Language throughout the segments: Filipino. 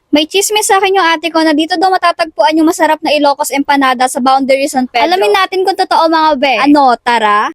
May chismis sa akin yung ate ko na dito daw matatagpuan yung masarap na Ilocos Empanada sa Boundary San Pedro. Alamin natin kung totoo mga be. Ano, tara?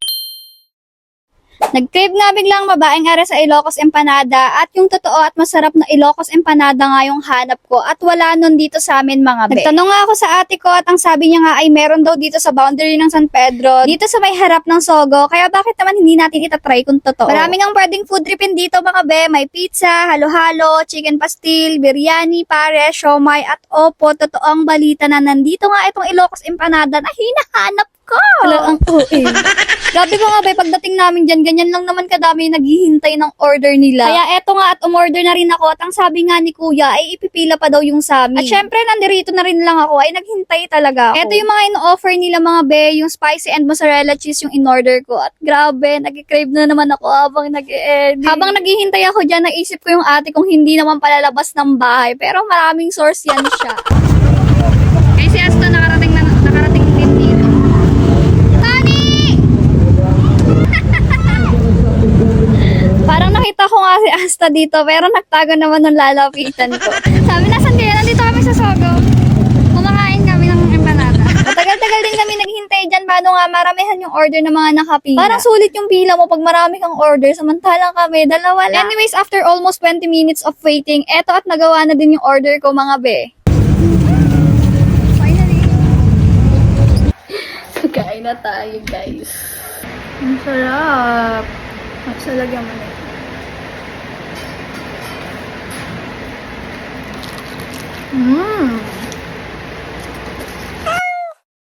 Nag-crave nga biglang babaeng are sa Ilocos Empanada at yung totoo at masarap na Ilocos Empanada nga yung hanap ko at wala nun dito sa amin mga be. Nagtanong nga ako sa ate ko at ang sabi niya nga ay meron daw dito sa boundary ng San Pedro, dito sa may harap ng Sogo, kaya bakit naman hindi natin itatry kung totoo? Maraming ang pwedeng food tripin dito mga be, may pizza, halo-halo, chicken pastil, biryani, pare, siomay at opo, totoo ang balita na nandito nga itong Ilocos Empanada na hinahanap ko. Ang OA. Grabe ko nga ba, pagdating namin dyan, ganyan lang naman kadami naghihintay ng order nila. Kaya eto nga at umorder na rin ako at ang sabi nga ni kuya ay ipipila pa daw yung sa amin. At syempre nandirito na rin lang ako ay naghintay talaga ako. Eto yung mga in-offer nila mga be, yung spicy and mozzarella cheese yung in-order ko. At grabe, nag-crave na naman ako habang nag-edit. Habang naghihintay ako dyan, naisip ko yung ate kung hindi naman palalabas ng bahay. Pero maraming source yan siya. Ay si Asta nakarating din dito. Parang nakita ko nga si Asta dito, pero nagtago naman ng lalapitan ko. Sabi, nasan kayo? Nandito kami sa Sogo. Kumakain kami ng empanada. Matagal-tagal din kami naghihintay dyan, paano nga maramihan yung order ng mga nakapila. Parang sulit yung pila mo pag marami kang order, samantalang kami, dalawa lang. Anyways, after almost 20 minutes of waiting, eto at nagawa na din yung order ko mga be. Finally. Kain na tayo guys. Ang sarap. Sa lagyan mo na.